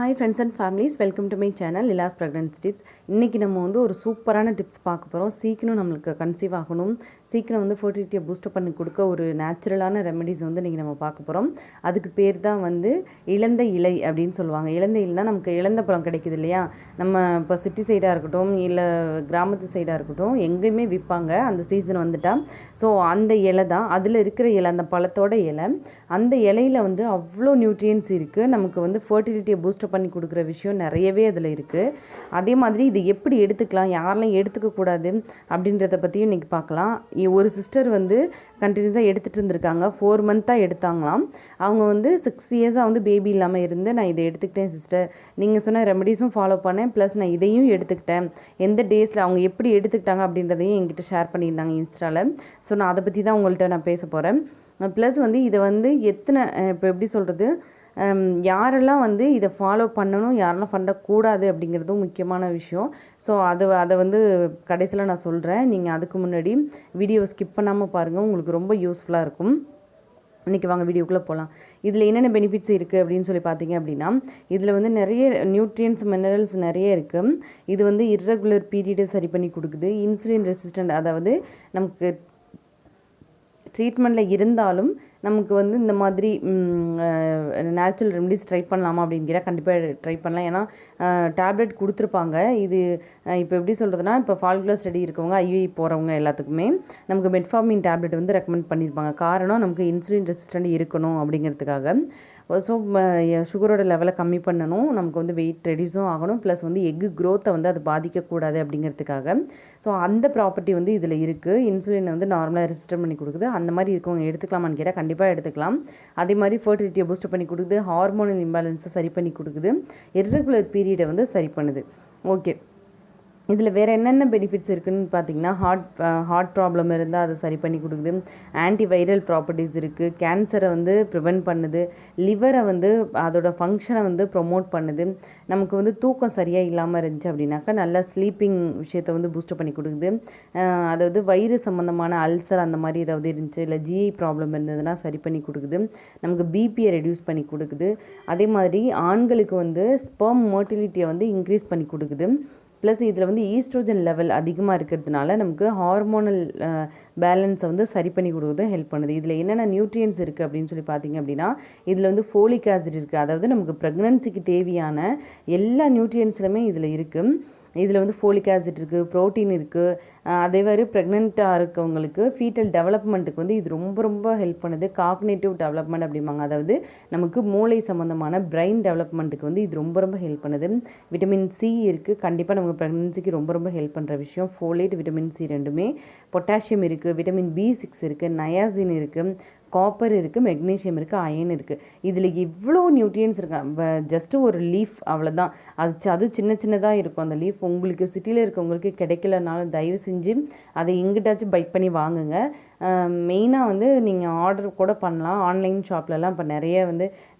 Hi friends and families, welcome to my channel Lilas pregnancy tips. இன்றைக்கி நம்ம ஒரு சூப்பரான டிப்ஸ் பார்க்க போகிறோம். சீக்கிரம் நம்மளுக்கு கன்சீவ் ஆகணும், சீக்கிரம் ஃபர்டிலிட்டியை பூஸ்டப் பண்ணி கொடுக்க ஒரு நேச்சுரலான ரெமெடிஸ் இன்றைக்கி நம்ம பார்க்க போகிறோம். அதுக்கு பேர் தான் இளந்த இலை அப்படின்னு சொல்லுவாங்க. இளந்த இலைனா நமக்கு இளந்த பழம் கிடைக்குது இல்லையா, நம்ம இப்போ சிட்டி சைடாக இருக்கட்டும் இல்லை கிராமத்து சைடாக இருக்கட்டும், எங்கேயுமே விற்பாங்க அந்த சீசன் வந்துட்டால். ஸோ அந்த இலை தான், அதில் இருக்கிற இலை, அந்த பழத்தோட இலை. அந்த இலையில் அவ்வளோ நியூட்ரியன்ஸ் இருக்குது. நமக்கு ஃபர்டிலிட்டியை பூஸ்டப் பண்ணி கொடுக்குற விஷயம் நிறையவே அதில் இருக்குது. அதே மாதிரி இது எப்படி எடுத்துக்கலாம், யாரெல்லாம் எடுத்துக்கக்கூடாது அப்படின்றத பற்றியும் இன்றைக்கி பார்க்கலாம். ஒரு சிஸ்டர் கண்டினியூஸாக எடுத்துகிட்டு இருந்திருக்காங்க. 4 மந்த்தாக எடுத்தாங்களாம். அவங்க 6 இயர்ஸாக பேபி இல்லாமல் இருந்து, நான் இதை எடுத்துக்கிட்டேன் சிஸ்டர், நீங்கள் சொன்ன ரெமடிஸும் ஃபாலோ பண்ணேன், ப்ளஸ் நான் இதையும் எடுத்துக்கிட்டேன், எந்த டேஸில் அவங்க எப்படி எடுத்துக்கிட்டாங்க அப்படின்றதையும் என்கிட்ட ஷேர் பண்ணியிருந்தாங்க இன்ஸ்டாவில். ஸோ நான் அதை பற்றி தான் உங்கள்கிட்ட நான் பேச போகிறேன். ப்ளஸ் இதை எத்தனை, இப்போ எப்படி சொல்கிறது, யாரெல்லாம் இதை ஃபாலோ பண்ணணும், யாரெல்லாம் பண்ணக்கூடாது அப்படிங்கிறதும் முக்கியமான விஷயம். ஸோ அதை கடைசியில் நான் சொல்கிறேன். நீங்கள் அதுக்கு முன்னாடி வீடியோவை ஸ்கிப் பண்ணாமல் பாருங்கள், உங்களுக்கு ரொம்ப யூஸ்ஃபுல்லாக இருக்கும். இன்றைக்கி வாங்க வீடியோக்குள்ளே போகலாம். இதில் என்னென்ன பெனிஃபிட்ஸ் இருக்குது அப்படின்னு சொல்லி பார்த்தீங்க அப்படின்னா, இதில் நிறைய நியூட்ரியன்ஸ், மினரல்ஸ் நிறைய இருக்குது. இது இர்ரெகுலர் பீரியடை சரி பண்ணி கொடுக்குது. இன்சுலின் ரெசிஸ்டண்ட், அதாவது நமக்கு ட்ரீட்மெண்ட்டில் இருந்தாலும் நமக்கு இந்த மாதிரி நேச்சுரல் ரெமடிஸ் ட்ரை பண்ணலாமா அப்படிங்கிற கண்டிப்பாக ட்ரை பண்ணலாம். ஏன்னா டேப்லெட் கொடுத்துருப்பாங்க. இது இப்போ எப்படி சொல்கிறதுனா, இப்போ ஃபாலிகுலர் ஸ்டடி இருக்கவங்க, ஐயுஐ போகிறவங்க எல்லாத்துக்குமே நமக்கு மெட்ஃபார்மின் டேப்லெட் ரெக்கமெண்ட் பண்ணியிருப்பாங்க. காரணம் நமக்கு இன்சுலின் ரெசிஸ்டண்ட் இருக்கணும் அப்படிங்கிறதுக்காக. ஸோ சுகரோட லெவலை கம்மி பண்ணணும், நமக்கு வெயிட் ரெடியூஸும் ஆகணும், ப்ளஸ் எக்கு க்ரோத்தை அது பாதிக்கக்கூடாது அப்படிங்கிறதுக்காக. ஸோ அந்த ப்ராப்பர்ட்டி இதில் இருக்குது. இன்சுலின் நார்மலாக ரெசிஸ்டர் பண்ணி கொடுக்குது. அந்த மாதிரி இருக்கவங்க எடுத்துக்கலாமான்னு கேட்டால் கண்டிப்பாக எடுத்துக்கலாம். அதே மாதிரி ஃபர்டிலிட்டியை பூஸ்ட் பண்ணி கொடுக்குது, ஹார்மோனல் இம்பேலன்ஸை சரி பண்ணி கொடுக்குது, இர்ரெகுலர் பீரியடை சரி பண்ணுது. ஓகே, இதில் வேறு என்னென்ன பெனிஃபிட்ஸ் இருக்குதுன்னு பார்த்தீங்கன்னா, ஹார்ட் ப்ராப்ளம் இருந்தால் அதை சரி பண்ணி கொடுக்குது, ஆன்டிவைரல் ப்ராப்பர்ட்டிஸ் இருக்குது, கேன்சரை ப்ரிவென்ட் பண்ணுது, லிவரை அதோட ஃபங்க்ஷனை ப்ரொமோட் பண்ணுது, நமக்கு தூக்கம் சரியாக இல்லாமல் இருந்துச்சு அப்படின்னாக்கா நல்லா ஸ்லீப்பிங் விஷயத்தை பூஸ்ட் பண்ணி கொடுக்குது. அதாவது வயிறு சம்மந்தமான அல்சர் அந்த மாதிரி ஏதாவது இருந்துச்சு, இல்லை ஜிஐ ப்ராப்ளம் இருந்ததுன்னா சரி பண்ணி கொடுக்குது, நமக்கு பிபியை ரெடியூஸ் பண்ணி கொடுக்குது. அதே மாதிரி ஆண்களுக்கு ஸ்பெர்ம் மோட்டிலிட்டியை இன்க்ரீஸ் பண்ணி கொடுக்குது. ப்ளஸ் இதில் ஈஸ்ட்ரோஜன் லெவல் அதிகமாக இருக்கிறதுனால நமக்கு ஹார்மோனல் பேலன்ஸை சரி பண்ணி கொடுக்குறது ஹெல்ப் பண்ணுது. இதில் என்னென்ன நியூட்ரியன்ஸ் இருக்குது அப்படின்னு சொல்லி பார்த்தீங்க அப்படின்னா, இதில் ஃபோலிக் ஆசிட் இருக்குது. அதாவது நமக்கு ப்ரெக்னன்சிக்கு தேவையான எல்லா நியூட்ரியன்ஸ்லுமே இதில் இருக்குது. இதில் ஃபோலிக் ஆசிட் இருக்குது, ப்ரோட்டீன் இருக்குது. அதே மாதிரி ப்ரெக்னெண்ட்டாக இருக்கவங்களுக்கு ஃபீட்டல் டெவலப்மெண்ட்டுக்கு இது ரொம்ப ரொம்ப ஹெல்ப் பண்ணுது. காக்னேட்டிவ் டெவலப்மெண்ட் அப்படிம்பாங்க, அதாவது நமக்கு மூளை சம்மந்தமான பிரெயின் டெவலப்மெண்ட்டுக்கு இது ரொம்ப ரொம்ப ஹெல்ப் பண்ணுது. விட்டமின் சி இருக்குது, கண்டிப்பாக நமக்கு ப்ரெக்னன்சிக்கு ரொம்ப ரொம்ப ஹெல்ப் பண்ணுற விஷயம். ஃபோலேட், விட்டமின் சி ரெண்டுமே. பொட்டாசியம் இருக்குது, விட்டமின் B6 இருக்குது, நயாசின் இருக்குது, காப்பர் இருக்குது, மெக்னீஷியம் இருக்குது, அயன் இருக்குது. இதில் இவ்வளோ நியூட்ரியன்ஸ் இருக்கு. ஜஸ்ட்டு ஒரு லீஃப் அவ்வளோதான், அது சின்ன சின்னதாக இருக்கும் அந்த லீஃப். உங்களுக்கு சிட்டியில் இருக்கவங்களுக்கு கிடைக்கலனாலும் தயவு செஞ்சு அதை எங்கிட்டாச்சும் பைட் பண்ணி வாங்குங்க. மெயினாக நீங்கள் ஆர்டர் கூட பண்ணலாம் ஆன்லைன் ஷாப்லலாம். இப்போ நிறைய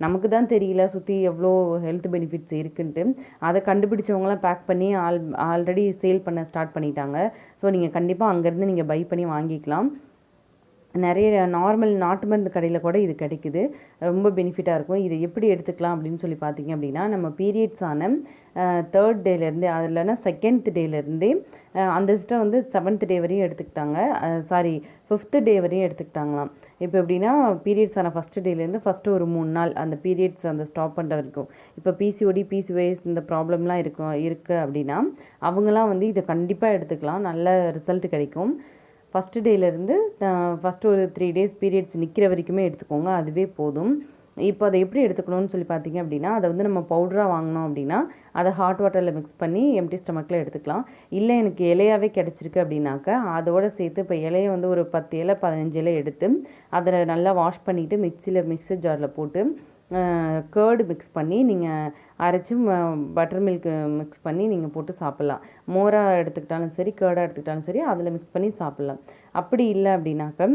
நமக்கு தான் தெரியல சுற்றி எவ்வளோ ஹெல்த் பெனிஃபிட்ஸ் இருக்குன்ட்டு, அதை கண்டுபிடிச்சவங்களாம் பேக் பண்ணி ஆல்ரெடி சேல் பண்ண ஸ்டார்ட் பண்ணிட்டாங்க. ஸோ நீங்கள் கண்டிப்பாக அங்கேருந்து நீங்கள் பை பண்ணி வாங்கிக்கலாம். நிறைய நார்மல் நாட்டு மருந்து கடையில் கூட இது கிடைக்குது, ரொம்ப பெனிஃபிட்டாக இருக்கும். இதை எப்படி எடுத்துக்கலாம் அப்படின்னு சொல்லி பார்த்தீங்க அப்படின்னா, நம்ம பீரியட்ஸ் ஆன 3rd டேலேருந்தே, அது இல்லைனா 2nd டேலேருந்தே அந்த சிஸ்டர் 7th டே வரையும் எடுத்துக்கிட்டாங்க, 5th டே வரையும் எடுத்துக்கிட்டாங்களாம். இப்போ எப்படின்னா, பீரியட்ஸ் ஆன 1st டேலேருந்து ஃபஸ்ட்டு ஒரு 3 நாள் அந்த பீரியட்ஸ் ஸ்டாப் பண்ணுற வரைக்கும். இப்போ PCOD, PCOS இந்த ப்ராப்ளம்லாம் இருக்குது அப்படின்னா அவங்களாம் இதை கண்டிப்பாக எடுத்துக்கலாம், நல்ல ரிசல்ட் கிடைக்கும். ஃபஸ்ட்டு டேலேருந்து ஃபஸ்ட்டு ஒரு 3 டேஸ் பீரியட்ஸ் நிற்கிற வரைக்குமே எடுத்துக்கோங்க, அதுவே போதும். இப்போ அதை எப்படி எடுத்துக்கணும்னு சொல்லி பார்த்தீங்க அப்படின்னா, அதை நம்ம பவுடராக வாங்கினோம் அப்படின்னா அதை ஹாட் வாட்டரில் மிக்ஸ் பண்ணி எம்டி ஸ்டமக்கில் எடுத்துக்கலாம். இல்லை எனக்கு இலையாகவே கிடச்சிருக்கு அப்படின்னாக்கா அதோடு சேர்த்து இப்போ இலையை ஒரு 10 இலை 15 இலை எடுத்து அதில் நல்லா வாஷ் பண்ணிவிட்டு மிக்ஸி ஜாரில் போட்டு கேர்டு மிக்ஸ் பண்ணி நீங்கள் அரைச்சி பட்டர் மில்க் மிக்ஸ் பண்ணி நீங்கள் போட்டு சாப்பிட்லாம். மோராக எடுத்துக்கிட்டாலும் சரி, கேர்டாக எடுத்துக்கிட்டாலும் சரி, அதில் மிக்ஸ் பண்ணி சாப்பிட்லாம். அப்படி இல்லை அப்படின்னாக்க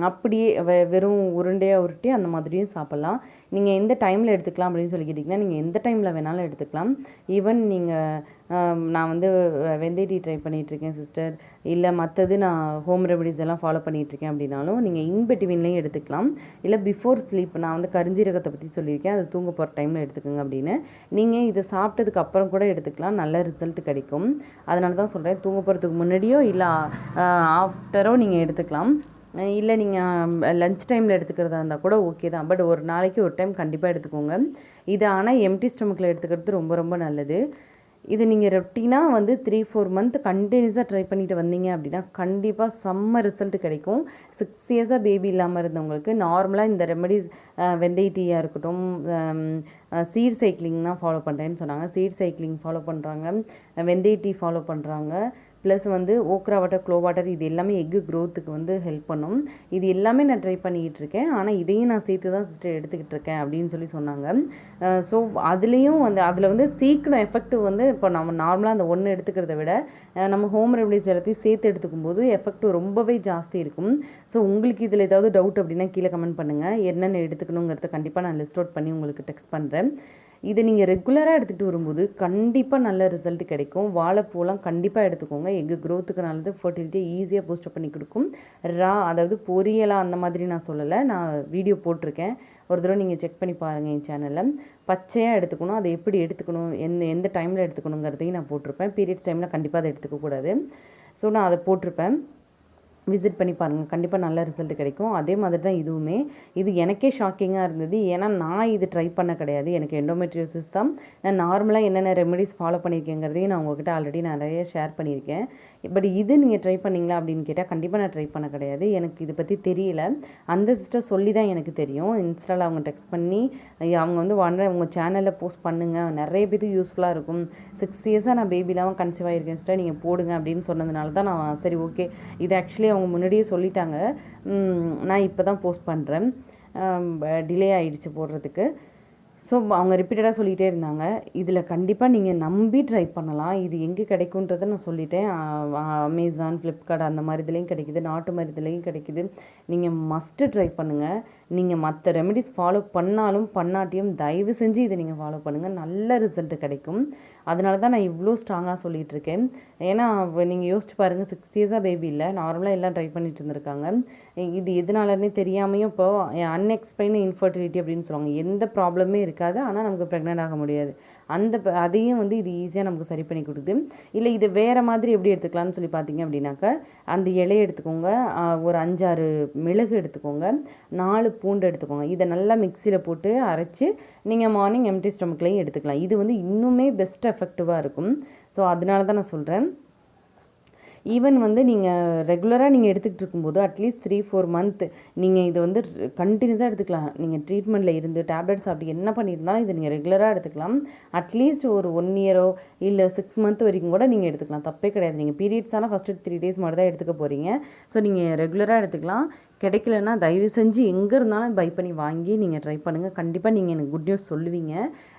அப்படியே வெறும் உருண்டையாக உருட்டி அந்த மாதிரியும் சாப்பிட்லாம். நீங்கள் எந்த டைமில் எடுத்துக்கலாம் அப்படின்னு சொல்லி கேட்டிங்கன்னா, நீங்கள் எந்த டைமில் வேணாலும் எடுத்துக்கலாம். ஈவன் நான் வந்து வெந்தய டீ ட்ரை பண்ணிகிட்ருக்கேன் சிஸ்டர், இல்லை மற்றது நான் ஹோம் ரெமடிஸ் எல்லாம் ஃபாலோ பண்ணிகிட்ருக்கேன் அப்படின்னாலும் நீங்கள் இன் பிட்வீன்லேயும் எடுத்துக்கலாம். இல்லை பிஃபோர் ஸ்லீப் நான் வந்து கரிஞ்சீரகத்தை பற்றி சொல்லியிருக்கேன், அது தூங்க போகிற டைமில் எடுத்துக்கோங்க அப்படின்னு. நீங்கள் இதை சாப்பிட்டதுக்கு அப்புறம் கூட எடுத்துக்கலாம், நல்ல ரிசல்ட் கிடைக்கும். அதனால தான் சொல்கிறேன், தூங்க போகிறதுக்கு முன்னாடியோ இல்லை ஆஃப்டரோ நீங்கள் எடுத்துக்கலாம். இல்லை நீங்கள் லஞ்ச் டைமில் எடுத்துக்கிறதா இருந்தால் கூட ஓகே தான். பட் ஒரு நாளைக்கு ஒரு டைம் கண்டிப்பாக எடுத்துக்கோங்க. இது ஆனால் எம்டி ஸ்டொமக்கில் எடுத்துக்கிறது ரொம்ப ரொம்ப நல்லது. இது நீங்கள் ரொட்டீனாக வந்து 3-4 மந்த் கண்டினியூஸாக ட்ரை பண்ணிட்டு வந்தீங்க அப்படின்னா கண்டிப்பாக செம்ம ரிசல்ட் கிடைக்கும். 6 இயர்ஸாக பேபி இல்லாமல் இருந்தவங்களுக்கு நார்மலாக இந்த ரெமடிஸ், வெந்தய டீயாக இருக்கட்டும், சீட் சைக்கிளிங் தான் ஃபாலோ பண்ணுறேன்னு சொன்னாங்க. சீட் சைக்கிளிங் ஃபாலோ பண்ணுறாங்க, வெந்தய டீ ஃபாலோ பண்ணுறாங்க, ப்ளஸ் வந்து ஓக்ரா வாட்டர், க்ளோ வாட்டர், இது எல்லாமே எக்கு க்ரோத்துக்கு வந்து ஹெல்ப் பண்ணும். இது எல்லாமே நான் ட்ரை பண்ணிக்கிட்டு இருக்கேன். ஆனால் இதையும் நான் சேர்த்து தான் சிஸ்டர் எடுத்துக்கிட்டு இருக்கேன் அப்படின்னு சொன்னாங்க. ஸோ அதுலேயும் வந்து அதில் வந்து சீக்கிரம் எஃபெக்டிவ் வந்து இப்போ நம்ம நார்மலாக அந்த ஒன்று எடுத்துக்கிறத விட நம்ம ஹோம் ரெமடிஸ் எல்லாத்தையும் சேர்த்து எடுத்துக்கும்போது எஃபெக்டிவ் ரொம்பவே ஜாஸ்தி இருக்கும். ஸோ உங்களுக்கு இதில் ஏதாவது டவுட் அப்படின்னா கீழே கமெண்ட் பண்ணுங்கள். என்னென்ன எடுத்துக்கணுங்கிறத கண்டிப்பாக நான் லிஸ்ட் அவுட் பண்ணி உங்களுக்கு டெக்ஸ்ட் பண்ணுறேன். இதை நீங்கள் ரெகுலராக எடுத்துகிட்டு வரும்போது கண்டிப்பாக நல்ல ரிசல்ட் கிடைக்கும். வாழைப்பூலாம் கண்டிப்பாக எடுத்துக்கோங்க. எக்கு க்ரோத்துக்கு நல்லது, ஃபர்டிலிட்டியை ஈஸியாக பூஸ்டப் பண்ணி கொடுக்கும். அதாவது பொரியலாக அந்த மாதிரி நான் சொல்லலை, நான் வீடியோ போட்டிருக்கேன், ஒரு தடவை நீங்கள் செக் பண்ணி பாருங்கள் என் சேனலில். பச்சையாக எடுத்துக்கணும், அதை எப்படி எடுத்துக்கணும், எந்த டைமில் எடுத்துக்கணுங்கிறதையும் நான் போட்டிருப்பேன். பீரியட்ஸ் டைமில் கண்டிப்பாக அதை எடுத்துக்கக்கூடாது. ஸோ நான் அதை போட்டிருப்பேன், விசிட் பண்ணி பாருங்கள், கண்டிப்பாக நல்ல ரிசல்ட் கிடைக்கும். அதே மாதிரி தான் இதுவுமே. இது எனக்கே ஷாக்கிங்காக இருந்தது, ஏன்னா நான் இது ட்ரை பண்ண கிடையாது. எனக்கு எண்டோமெட்ரியோசிஸ் தான். நான் நார்மலாக என்னென்ன ரெமெடிஸ் ஃபாலோ பண்ணியிருக்கேங்கிறதையும் நான் உங்கள்கிட்ட ஆல்ரெடி நிறைய ஷேர் பண்ணியிருக்கேன். பட் இது நீங்கள் ட்ரை பண்ணிங்களா அப்படின்னு கேட்டால் கண்டிப்பாக நான் ட்ரை பண்ண கிடையாது. எனக்கு இதை பற்றி தெரியல. அந்த சிஸ்டர் சொல்லி தான் எனக்கு தெரியும். இன்ஸ்டாவில் அவங்க டெக்ஸ்ட் பண்ணி அவங்க வந்து உங்கள் சேனலில் போஸ்ட் பண்ணுங்கள், நிறைய பேருக்கு யூஸ்ஃபுல்லாக இருக்கும், 6 இயர்ஸாக நான் பேபி இல்லாமல் கன்சீவ் ஆகிருக்கேன் சிஸ்டர், நீங்கள் போடுங்க அப்படின்னு சொன்னதுனால தான் நான் சரி ஓகே, இது ஆக்சுவலி அவங்க முன்னாடியே சொல்லிட்டாங்க, நான் இப்போ தான் போஸ்ட் பண்ணுறேன், டிலே ஆகிடுச்சு போடுறதுக்கு. ஸோ அவங்க ரிப்பீட்டடாக சொல்லிகிட்டே இருந்தாங்க. இதில் கண்டிப்பாக நீங்கள் நம்பி ட்ரை பண்ணலாம். இது எங்கே கிடைக்குன்றதை நான் சொல்லிட்டேன். அமேசான், ஃப்ளிப்கார்ட் அந்த மாதிரி இதுலேயும் கிடைக்குது, நாட்டு மருந்துலேயும் கிடைக்குது. நீங்கள் மஸ்ட்டு ட்ரை பண்ணுங்கள். நீங்கள் மற்ற ரெமெடிஸ் ஃபாலோ பண்ணாலும் பண்ணாட்டியும் தயவு செஞ்சு இதை நீங்கள் ஃபாலோ பண்ணுங்கள், நல்ல ரிசல்ட் கிடைக்கும். அதனால தான் நான் இவ்வளோ ஸ்ட்ராங்காக சொல்லிகிட்டு இருக்கேன். ஏன்னா நீங்கள் யோசிச்சு பாருங்கள், 6 இயர்ஸாக பேபி இல்லை, நார்மலாக எல்லாம் ட்ரை பண்ணிட்டு இருந்திருக்காங்க. இது எதனாலன்னே தெரியாமையும் இப்போ அன்எக்ஸ்பிளைன் இன்ஃபர்டிலிட்டி அப்படின்னு சொல்லுவாங்க, எந்த ப்ராப்ளமே இருக்காது, ஆனால் நமக்கு ப்ரெக்னென்ட் ஆக முடியாது. அதையும் வந்து இது ஈஸியாக நமக்கு சரி பண்ணி கொடுக்குது. இல்லை இது வேறு மாதிரி எப்படி எடுத்துக்கலாம்னு சொல்லி பார்த்தீங்க அப்படின்னாக்கா, அந்த இலையை எடுத்துக்கோங்க, ஒரு 5-6 மிளகு எடுத்துக்கோங்க, 4 பூண்டு எடுத்துக்கோங்க. இதை நல்லா மிக்சியில் போட்டு அரைச்சி நீங்கள் மார்னிங் எம்டி ஸ்டொமக்லேயும் எடுத்துக்கலாம். இது வந்து இன்னுமே பெஸ்ட் எஃபெக்டிவாக இருக்கும். ஸோ அதனால தான் நான் சொல்கிறேன். ஈவன் வந்து நீங்கள் ரெகுலராக நீங்கள் எடுத்துக்கிட்டு இருக்கும்போது அட்லீஸ்ட் 3-4 மந்த் நீங்கள் இதை வந்து கண்டினியூஸாக எடுத்துக்கலாம். நீங்கள் ட்ரீட்மெண்ட்டில் இருந்து டேப்லெட்ஸ் அப்படி என்ன பண்ணியிருந்தாலும் இதை நீங்கள் ரெகுலராக எடுத்துக்கலாம். அட்லீஸ்ட் ஒரு 1 இயரோ இல்லை 6 மந்த் வரைக்கும் கூட நீங்கள் எடுத்துக்கலாம், தப்பே கிடையாது. நீங்கள் பீரியட்ஸ் ஆனால் ஃபஸ்ட்டு 3 டேஸ் மட்டும் தான் எடுத்துக்க போகிறீங்க. ஸோ நீங்கள் ரெகுலராக எடுத்துக்கலாம். கிடைக்கலன்னா தயவு செஞ்சு எங்கே இருந்தாலும் பை பண்ணி வாங்கி நீங்கள் ட்ரை பண்ணுங்கள். கண்டிப்பாக நீங்கள் எனக்கு குட் நியூஸ் சொல்லுவீங்க.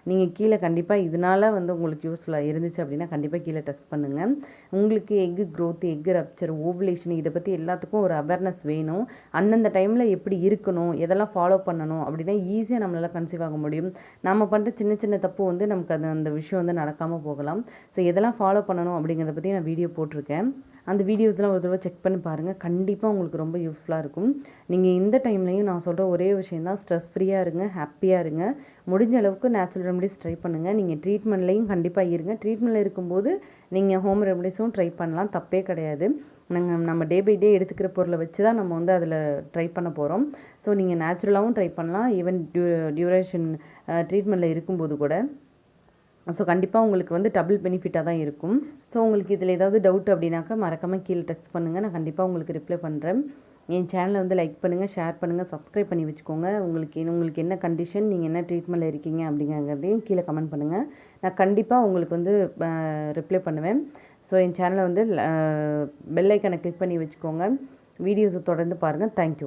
நீங்கள் கீழே கண்டிப்பாக இதனால் வந்து உங்களுக்கு யூஸ்ஃபுல்லாக இருந்துச்சு அப்படின்னா கண்டிப்பாக கீழே டெக்ஸ்ட் பண்ணுங்கள். உங்களுக்கு egg growth, egg rupture, ovulation இதை பற்றி எல்லாத்துக்கும் ஒரு அவேர்னஸ் வேணும். அந்தந்த டைமில் எப்படி இருக்கணும், எதெல்லாம் ஃபாலோ பண்ணணும் அப்படின்னா ஈஸியாக நம்மளால் கன்சீவ் ஆக முடியும். நம்ம பண்ணுற சின்ன சின்ன தப்பு வந்து நமக்கு அந்த விஷயம் வந்து நடக்காமல் போகலாம். ஸோ எதெல்லாம் ஃபாலோ பண்ணணும் அப்படிங்கிறத பற்றி நான் வீடியோ போட்டிருக்கேன். அந்த வீடியோஸ்லாம் ஒரு தடவை செக் பண்ணி பாருங்கள், கண்டிப்பாக உங்களுக்கு ரொம்ப யூஸ்ஃபுல்லாக இருக்கும். நீங்கள் இந்த டைம்லையும் நான் சொல்கிற ஒரே விஷயம் தான், ஸ்ட்ரெஸ் ஃப்ரீயாக இருங்க, ஹாப்பியாக இருங்க. முடிஞ்ச அளவுக்கு நேச்சுரல் ரெமடிஸ் ட்ரை பண்ணுங்கள். நீங்கள் ட்ரீட்மெண்ட்லேயும் கண்டிப்பாக இருங்க. ட்ரீட்மெண்ட்டில் இருக்கும்போது நீங்கள் ஹோம் ரெமடிஸும் ட்ரை பண்ணலாம், தப்பே கிடையாது. நம்ம டே பை டே எடுத்துக்கிற பொருளை வச்சு தான் நம்ம வந்து அதில் ட்ரை பண்ண போகிறோம். ஸோ நீங்கள் நேச்சுரலாகவும் ட்ரை பண்ணலாம், ஈவன் டியூரேஷன் ட்ரீட்மெண்ட்டில் இருக்கும்போது கூட. ஸோ கண்டிப்பாக உங்களுக்கு வந்து டபுள் பெனிஃபிட்டாக தான் இருக்கும். ஸோ உங்களுக்கு இதில் ஏதாவது டவுட் அப்படின்னாக்கா மறக்காமல் கீழே டெக்ஸ்ட் பண்ணுங்கள், நான் கண்டிப்பாக உங்களுக்கு ரிப்ளை பண்ணுறேன். என் சேனலை வந்து லைக் பண்ணுங்கள், ஷேர் பண்ணுங்கள், சப்ஸ்கிரைப் பண்ணி வச்சுக்கோங்க. உங்களுக்கு என்ன கண்டிஷன், நீங்கள் என்ன ட்ரீட்மெண்ட்டில் இருக்கீங்க அப்படிங்கிறதையும் கீழே கமெண்ட் பண்ணுங்கள். நான் கண்டிப்பாக உங்களுக்கு வந்து ரிப்ளை பண்ணுவேன். ஸோ என் சேனலை வந்து பெல் ஐக்கனை கிளிக் பண்ணி வச்சுக்கோங்க. வீடியோஸை தொடர்ந்து பாருங்கள். தேங்க்யூ.